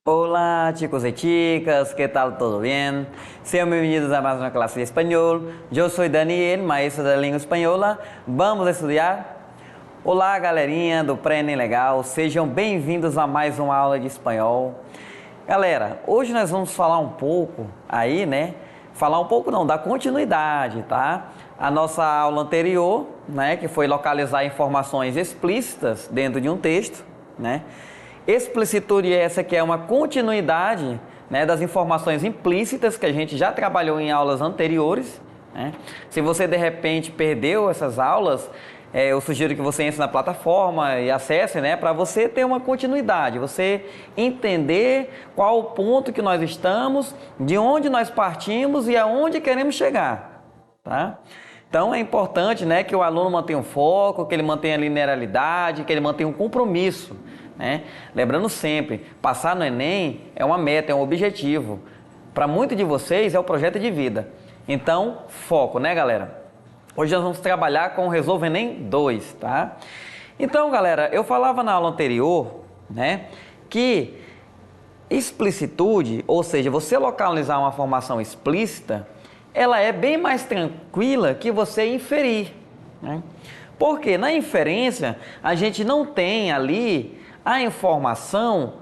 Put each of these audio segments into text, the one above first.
Hola chicos y chicas, ¿qué tal? ¿Todo bien? Sean bienvenidos a más una clase de español. Yo soy Daniel, maestro da língua espanhola. Vamos estudar? Olá, galerinha do Pré-ENEM Legal. Sejam bem-vindos a mais uma aula de espanhol. Galera, hoje nós vamos falar um pouco aí, né? Falar um pouco não, da continuidade, tá? A nossa aula anterior, né, que foi localizar informações explícitas dentro de um texto, né? Explicitude essa que é uma continuidade, né, das informações implícitas que a gente já trabalhou em aulas anteriores, né? Se você de repente perdeu essas aulas, eu sugiro que você entre na plataforma e acesse, né, para você ter uma continuidade, você entender qual o ponto que nós estamos, de onde nós partimos e aonde queremos chegar, tá? Então é importante, né, que o aluno mantenha um foco, que ele mantenha a linearidade, que ele mantenha um compromisso, né? Lembrando sempre, passar no Enem é uma meta, é um objetivo. Para muitos de vocês é o projeto de vida. Então, foco, né, galera? Hoje nós vamos trabalhar com o Resolve Enem 2, tá? Então, galera, eu falava na aula anterior, né, que explicitude, ou seja, você localizar uma informação explícita, ela é bem mais tranquila que você inferir, né? Porque na inferência a gente não tem ali a informação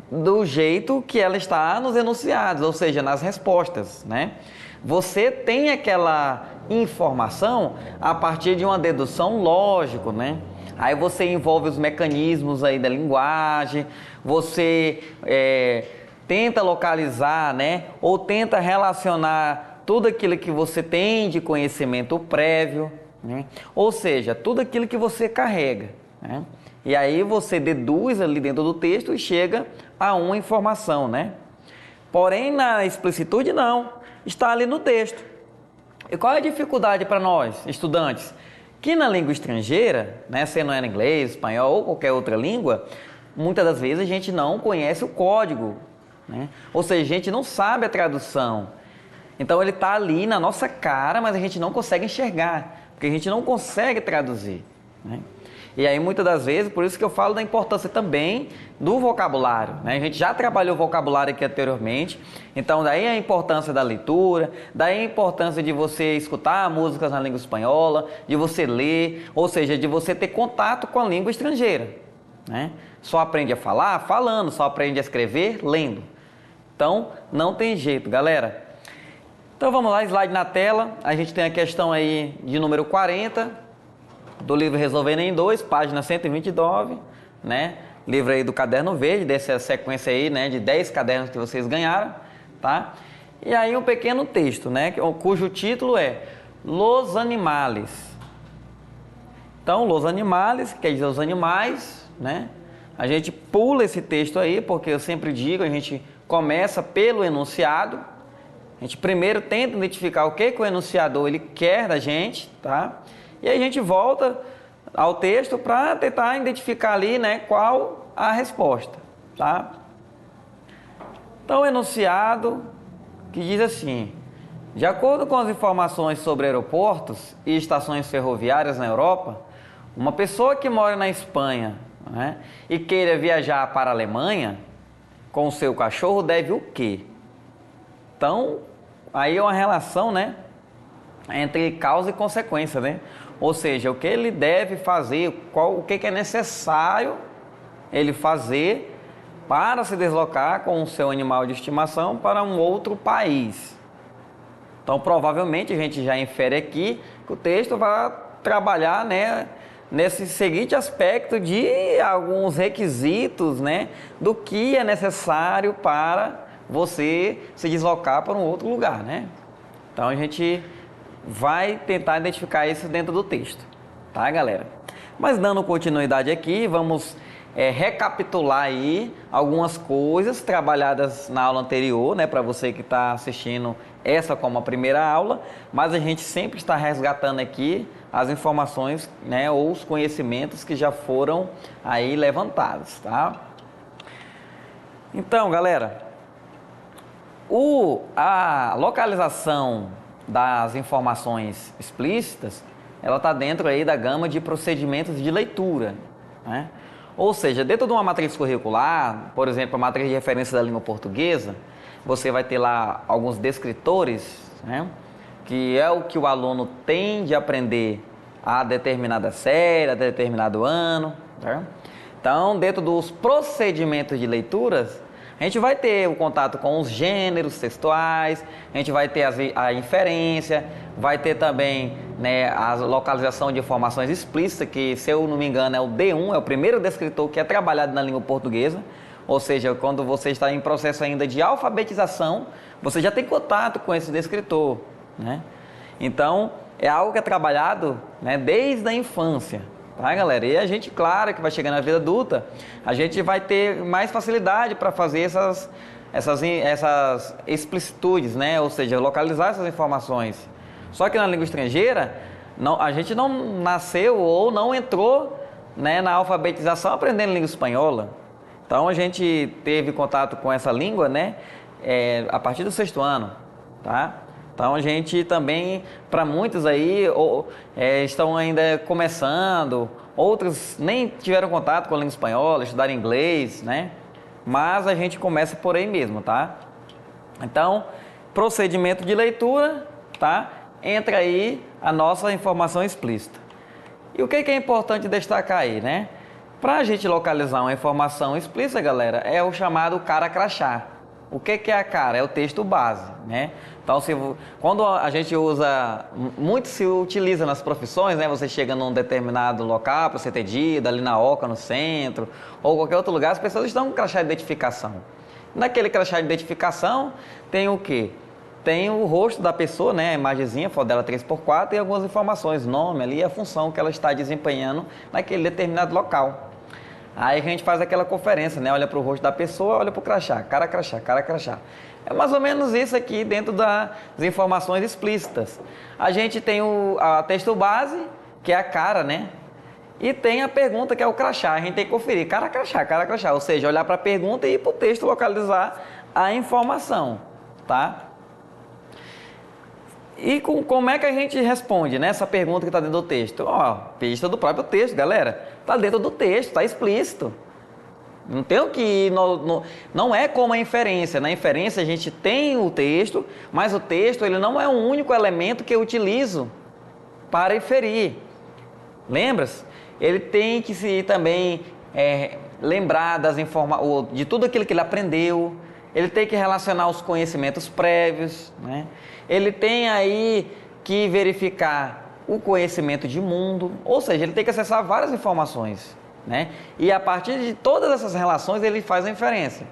do jeito que ela está nos enunciados, ou seja, nas respostas, né? Você tem aquela informação a partir de uma dedução lógica, né? Aí você envolve os mecanismos aí da linguagem, você tenta localizar, né? Ou tenta relacionar tudo aquilo que você tem de conhecimento prévio, né? Ou seja, tudo aquilo que você carrega, né? E aí você deduz ali dentro do texto e chega a uma informação, né? Porém, na explicitude não, está ali no texto. E qual é a dificuldade para nós, estudantes? Que na língua estrangeira, né, sendo ela inglês, espanhol ou qualquer outra língua, muitas das vezes a gente não conhece o código, né? Ou seja, a gente não sabe a tradução. Então ele está ali na nossa cara, mas a gente não consegue enxergar, porque a gente não consegue traduzir, né? E aí muitas das vezes, por isso que eu falo da importância também do vocabulário, né? A gente já trabalhou o vocabulário aqui anteriormente, então daí a importância da leitura, daí a importância de você escutar músicas na língua espanhola, de você ler, ou seja, de você ter contato com a língua estrangeira, né? Só aprende a falar falando, só aprende a escrever lendo. Então não tem jeito, galera. Então vamos lá, slide na tela, a gente tem a questão aí de número 40, do livro Resolve Enem 2, página 129, né? Livro aí do Caderno Verde, dessa sequência aí, né, de 10 cadernos que vocês ganharam, tá? E aí um pequeno texto, né, cujo título é Los Animales. Então, Los Animales, quer dizer os animais, né? A gente pula esse texto aí, porque eu sempre digo, a gente começa pelo enunciado. A gente primeiro tenta identificar o que o enunciador ele quer da gente, tá? E aí a gente volta ao texto para tentar identificar ali, né, qual a resposta, tá? Então, o enunciado que diz assim: de acordo com as informações sobre aeroportos e estações ferroviárias na Europa, uma pessoa que mora na Espanha, né, e queira viajar para a Alemanha com o seu cachorro deve o quê? Então, aí é uma relação, né, entre causa e consequência, né? Ou seja, o que ele deve fazer, o que é necessário ele fazer para se deslocar com o seu animal de estimação para um outro país. Então, provavelmente, a gente já infere aqui que o texto vai trabalhar, né, nesse seguinte aspecto de alguns requisitos, né, do que é necessário para você se deslocar para um outro lugar, né? Então, a gente vai tentar identificar isso dentro do texto, tá, galera? Mas dando continuidade aqui, vamos recapitular aí algumas coisas trabalhadas na aula anterior, né, para você que está assistindo essa como a primeira aula, mas a gente sempre está resgatando aqui as informações, né, ou os conhecimentos que já foram aí levantados, tá? Então, galera, a localização das informações explícitas, ela está dentro aí da gama de procedimentos de leitura, né? Ou seja, dentro de uma matriz curricular, por exemplo, a matriz de referência da língua portuguesa, você vai ter lá alguns descritores, né? Que é o que o aluno tem de aprender a determinada série, a determinado ano. Tá? Então, dentro dos procedimentos de leituras, a gente vai ter o contato com os gêneros textuais, a gente vai ter a inferência, vai ter também, né, a localização de informações explícitas, que, se eu não me engano, é o D1, é o primeiro descritor que é trabalhado na língua portuguesa. Ou seja, quando você está em processo ainda de alfabetização, você já tem contato com esse descritor, né? Então, é algo que é trabalhado, né, desde a infância, tá, galera? E a gente, claro, que vai chegando na vida adulta, a gente vai ter mais facilidade para fazer essas explicitudes, né? Ou seja, localizar essas informações. Só que na língua estrangeira, a gente não nasceu ou não entrou, né, na alfabetização aprendendo língua espanhola. Então, a gente teve contato com essa língua, né, a partir do 6º ano, tá? Então, a gente também, para muitos aí, estão ainda começando, outros nem tiveram contato com a língua espanhola, estudaram inglês, né? Mas a gente começa por aí mesmo, tá? Então, procedimento de leitura, tá? Entra aí a nossa informação explícita. E o que é importante destacar aí, né? Para a gente localizar uma informação explícita, galera, é o chamado cara crachá. O que é a cara? É o texto base, né? Então, quando a gente usa, muito se utiliza nas profissões, né? Você chega num determinado local para você ter dito, ali na Oca, no centro, ou qualquer outro lugar, as pessoas estão com crachá de identificação. Naquele crachá de identificação, tem o quê? Tem o rosto da pessoa, né? A imagenzinha, foto dela 3x4 e algumas informações, nome ali, a função que ela está desempenhando naquele determinado local. Aí a gente faz aquela conferência, né? Olha para o rosto da pessoa, olha para o crachá, cara crachá, cara crachá. É mais ou menos isso aqui dentro das informações explícitas. A gente tem a texto base, que é a cara, né? E tem a pergunta, que é o crachá. A gente tem que conferir cara crachá. Ou seja, olhar para a pergunta e ir para o texto localizar a informação, tá? E como é que a gente responde nessa pergunta que está dentro do texto? Ó, pista do próprio texto, galera. Está dentro do texto, está explícito. Não tem o que... Não é como a inferência. Na inferência a gente tem o texto, mas o texto ele não é o único elemento que eu utilizo para inferir. Lembra-se? Ele tem que se também lembrar de tudo aquilo que ele aprendeu. Ele tem que relacionar os conhecimentos prévios, né? Ele tem aí que verificar o conhecimento de mundo, ou seja, ele tem que acessar várias informações, né? E a partir de todas essas relações ele faz a inferência.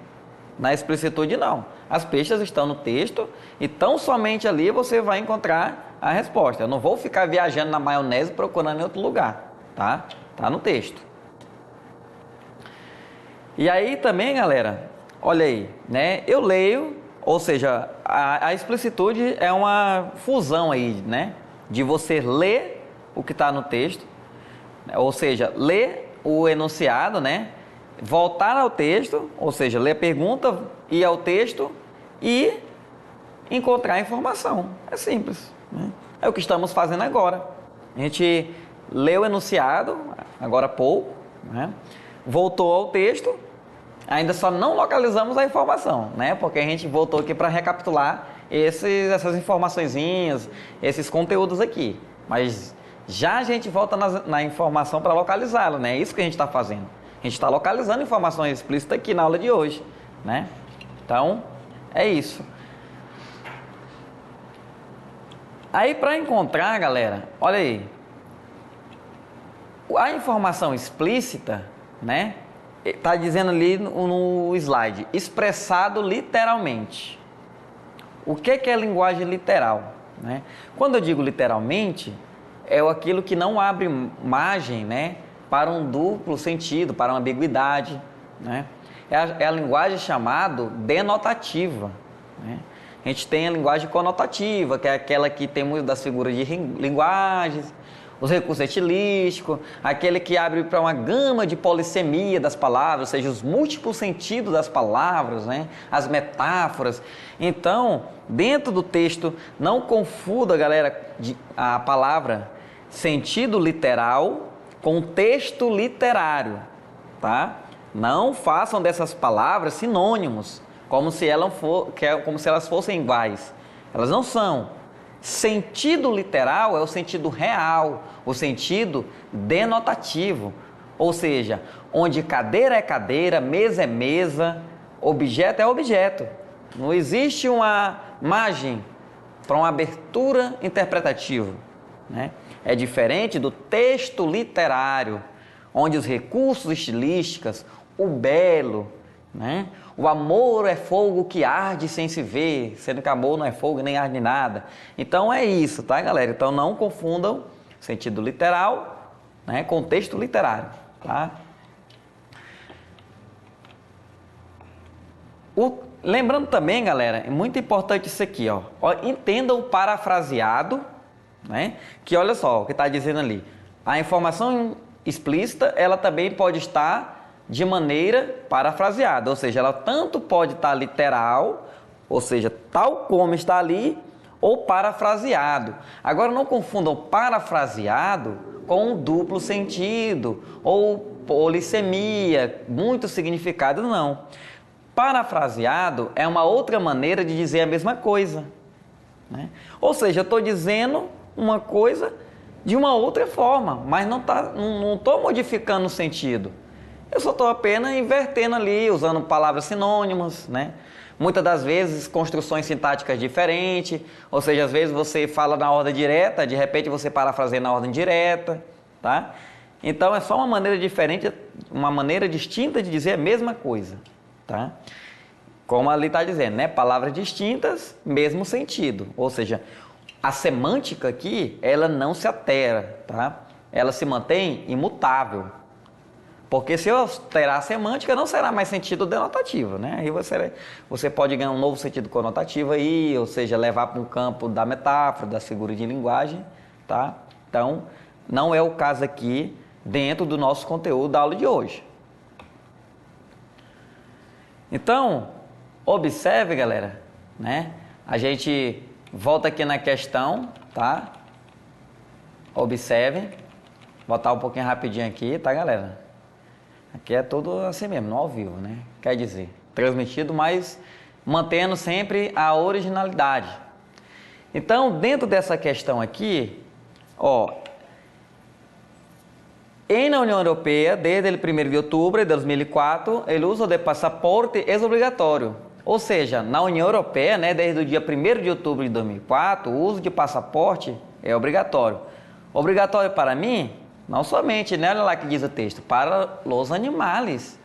Na explicitude não. As pistas estão no texto e tão somente ali você vai encontrar a resposta. Eu não vou ficar viajando na maionese procurando em outro lugar, tá? Tá no texto. E aí também, galera, olha aí, né? Eu leio, ou seja, a explicitude é uma fusão aí, né? De você ler o que está no texto, ou seja, ler o enunciado, né? Voltar ao texto, ou seja, ler a pergunta, ir ao texto e encontrar a informação. É simples, né? É o que estamos fazendo agora. A gente leu o enunciado, agora há pouco, né? Voltou ao texto, ainda só não localizamos a informação, né? Porque a gente voltou aqui para recapitular essas informaçõezinhas, esses conteúdos aqui. Mas já a gente volta na informação para localizá-la, né? É isso que a gente está fazendo. A gente está localizando informações explícitas aqui na aula de hoje, né? Então, é isso. Aí, para encontrar, galera, olha aí. A informação explícita, né? Está dizendo ali no slide, expressado literalmente. O que é linguagem literal, né? Quando eu digo literalmente, é aquilo que não abre margem, né, para um duplo sentido, para uma ambiguidade, né? É a linguagem chamada denotativa, né? A gente tem a linguagem conotativa, que é aquela que tem muito das figuras de linguagens, os recursos estilísticos, aquele que abre para uma gama de polissemia das palavras, ou seja, os múltiplos sentidos das palavras, né? As metáforas. Então, dentro do texto, não confunda, galera, a palavra sentido literal com texto literário, tá? Não façam dessas palavras sinônimos, como se elas fossem iguais. Elas não são. Sentido literal é o sentido real, o sentido denotativo. Ou seja, onde cadeira é cadeira, mesa é mesa, objeto é objeto. Não existe uma margem para uma abertura interpretativa, né? É diferente do texto literário, onde os recursos estilísticos, o belo, né? O amor é fogo que arde sem se ver, sendo que amor não é fogo nem arde nada. Então é isso, tá, galera? Então não confundam sentido literal, né, com texto literário, tá? Lembrando também, galera, é muito importante isso aqui, ó. Entenda o parafraseado, né? Que olha só o que está dizendo ali. A informação explícita, ela também pode estar de maneira parafraseada, ou seja, ela tanto pode estar literal, ou seja, tal como está ali, ou parafraseado. Agora não confundam parafraseado com um duplo sentido, ou polissemia, muitos significados, não. Parafraseado é uma outra maneira de dizer a mesma coisa, né? Ou seja, eu estou dizendo uma coisa de uma outra forma, mas não estou modificando o sentido. Eu só estou apenas invertendo ali, usando palavras sinônimas, né? Muitas das vezes, construções sintáticas diferentes, ou seja, às vezes você fala na ordem direta, de repente você parafraseia na ordem direta, tá? Então, é só uma maneira diferente, uma maneira distinta de dizer a mesma coisa, tá? Como ali está dizendo, né? Palavras distintas, mesmo sentido. Ou seja, a semântica aqui, ela não se altera, tá? Ela se mantém imutável. Porque se eu alterar a semântica, não será mais sentido denotativo, né? Aí você pode ganhar um novo sentido conotativo aí, ou seja, levar para um campo da metáfora, da figura de linguagem, tá? Então, não é o caso aqui dentro do nosso conteúdo da aula de hoje. Então, observe, galera, né? A gente volta aqui na questão, tá? Observe. Vou botar um pouquinho rapidinho aqui, tá, galera? Aqui é tudo assim mesmo, no ao vivo, né? Quer dizer, transmitido, mas mantendo sempre a originalidade. Então, dentro dessa questão aqui, ó, na União Europeia, desde o 1º de outubro de 2004, o uso de passaporte é obrigatório. Ou seja, na União Europeia, né, desde o dia 1º de outubro de 2004, o uso de passaporte é obrigatório. Obrigatório para mim? Não somente, né? Olha lá que diz o texto, para os animais.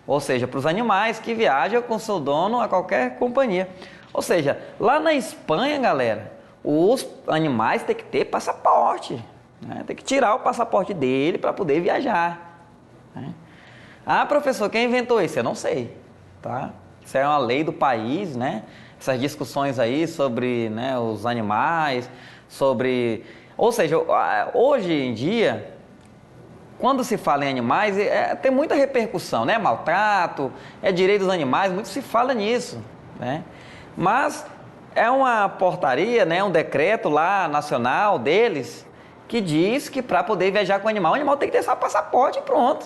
Ou seja, para os animais que viajam com seu dono a qualquer companhia. Ou seja, lá na Espanha, galera, os animais têm que ter passaporte, né? Tem que tirar o passaporte dele para poder viajar, né? Ah, professor, quem inventou isso? Eu não sei, tá? Isso é uma lei do país, né? Essas discussões aí sobre, né, os animais, sobre... Ou seja, hoje em dia, quando se fala em animais, tem muita repercussão, né? Maltrato, direito dos animais, muito se fala nisso, né? Mas é uma portaria, né? Um decreto lá nacional deles que diz que para poder viajar com o animal tem que ter só passaporte e pronto,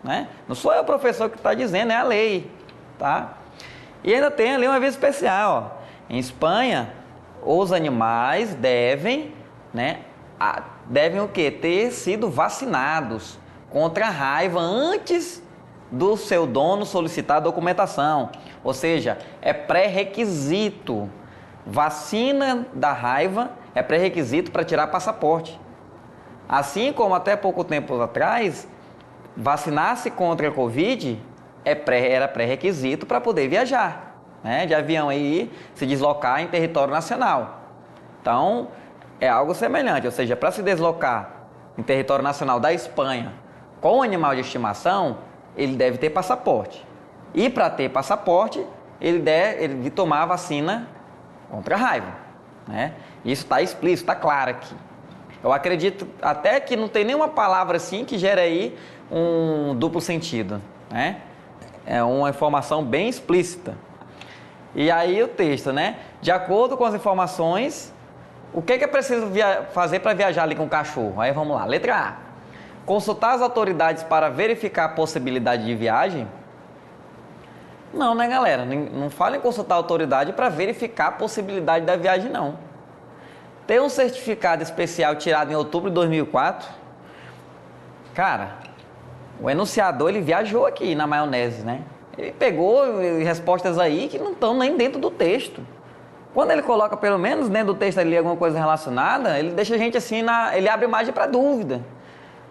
né? Não sou eu o professor que está dizendo, é a lei, tá? E ainda tem ali um aviso especial, ó. Em Espanha, os animais devem, né? Devem o quê? Ter sido vacinados contra a raiva antes do seu dono solicitar a documentação. Ou seja, é pré-requisito. Vacina da raiva é pré-requisito para tirar passaporte. Assim como até pouco tempo atrás, vacinar-se contra a Covid era pré-requisito para poder viajar, né? De avião aí, se deslocar em território nacional. Então, é algo semelhante, ou seja, para se deslocar em território nacional da Espanha com um animal de estimação, ele deve ter passaporte. E para ter passaporte, ele deve tomar a vacina contra a raiva, né? Isso está explícito, está claro aqui. Eu acredito até que não tem nenhuma palavra assim que gere aí um duplo sentido, né? É uma informação bem explícita. E aí o texto, né? De acordo com as informações, o que é preciso fazer para viajar ali com o cachorro? Aí vamos lá, letra A. consultar as autoridades para verificar a possibilidade de viagem? Não, né, galera? Não fala em consultar a autoridade para verificar a possibilidade da viagem, não. Ter um certificado especial tirado em outubro de 2004, cara, o enunciador, ele viajou aqui na maionese, né? Ele pegou respostas aí que não estão nem dentro do texto. Quando ele coloca, pelo menos, dentro do texto ali alguma coisa relacionada, ele deixa a gente assim, ele abre margem para dúvida.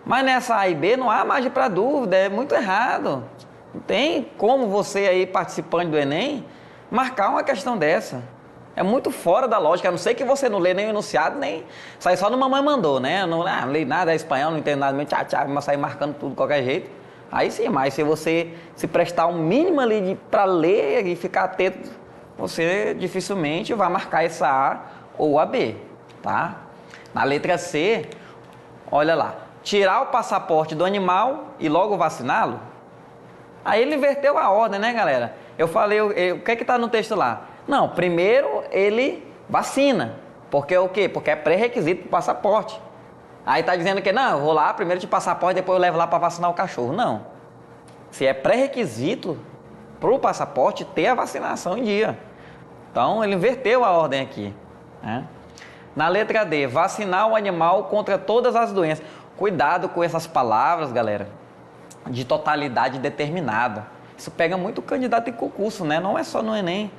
Mas nessa A e B não há margem para dúvida, é muito errado. Não tem como você aí, participante do Enem, marcar uma questão dessa. É muito fora da lógica, a não ser que você não lê nem o enunciado, nem... Sai só no mamãe mandou, né? Não leio nada, é espanhol, não entendo nada, mas sair marcando tudo de qualquer jeito. Aí sim, mas se você se prestar um mínimo ali para ler e ficar atento, você dificilmente vai marcar essa A ou a B, tá? Na letra C, olha lá, tirar o passaporte do animal e logo vaciná-lo. Aí ele inverteu a ordem, né, galera? Eu falei, o que é que tá no texto lá? Não, primeiro ele vacina, porque é o quê? Porque é pré-requisito para o passaporte. Aí tá dizendo que, não, eu vou lá, primeiro de passaporte, depois eu levo lá para vacinar o cachorro. Não. Se é pré-requisito para o passaporte ter a vacinação em dia. Então, ele inverteu a ordem aqui, né? Na letra D, vacinar o animal contra todas as doenças. Cuidado com essas palavras, galera, de totalidade determinada. Isso pega muito candidato em concurso, né? Não é só no Enem.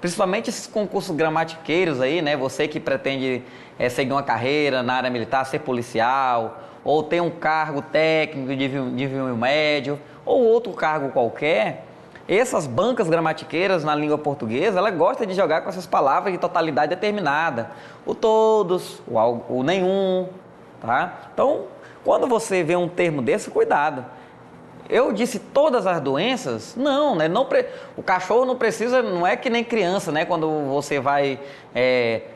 Principalmente esses concursos gramatiqueiros aí, né? Você que pretende seguir uma carreira na área militar, ser policial, ou ter um cargo técnico de nível médio, ou outro cargo qualquer. Essas bancas gramatiqueiras na língua portuguesa, ela gosta de jogar com essas palavras de totalidade determinada. O todos, o nenhum, tá? Então, quando você vê um termo desse, cuidado. Eu disse todas as doenças? Não, né? O cachorro não precisa, não é que nem criança, né? Quando você vai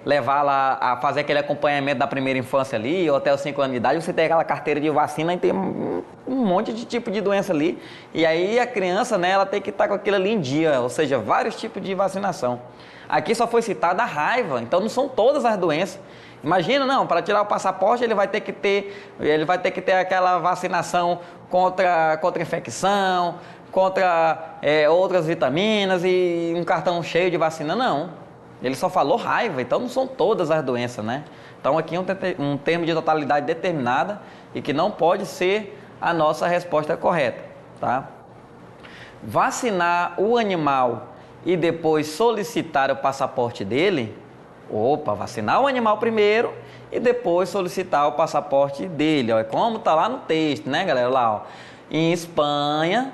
levá-la a fazer aquele acompanhamento da primeira infância ali, ou até os 5 anos de idade, você tem aquela carteira de vacina e tem um monte de tipo de doença ali. E aí a criança, né, ela tem que estar com aquilo ali em dia, ou seja, vários tipos de vacinação. Aqui só foi citada a raiva, então não são todas as doenças. Imagina, não, para tirar o passaporte ele vai ter que ter aquela vacinação contra infecção, contra outras vitaminas e um cartão cheio de vacina, não. Ele só falou raiva, então não são todas as doenças, né? Então aqui é um termo de totalidade determinada e que não pode ser a nossa resposta correta, tá? Vacinar o animal e depois solicitar o passaporte dele. Opa, vacinar o animal primeiro e depois solicitar o passaporte dele. Ó, como está lá no texto, né, galera? Lá, ó. Em Espanha,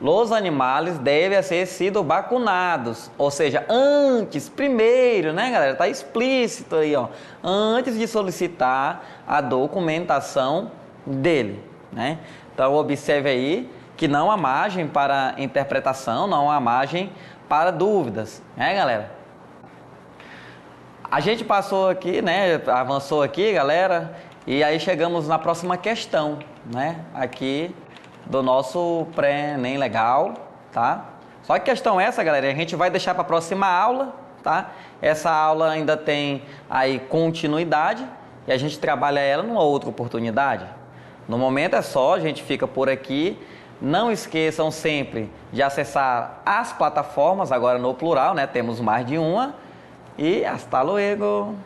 os animais devem ser sido vacunados. Ou seja, antes, primeiro, né, galera? Está explícito aí, ó. Antes de solicitar a documentação dele, né? Então, observe aí que não há margem para interpretação, não há margem para dúvidas, né, galera? A gente passou aqui, né, avançou aqui, galera, e aí chegamos na próxima questão, né, aqui do nosso pré-ENEM legal, tá? Só que questão essa, galera, a gente vai deixar para a próxima aula, tá? Essa aula ainda tem aí continuidade e a gente trabalha ela numa outra oportunidade. No momento é só, a gente fica por aqui. Não esqueçam sempre de acessar as plataformas, agora no plural, né? Temos mais de uma. E hasta luego!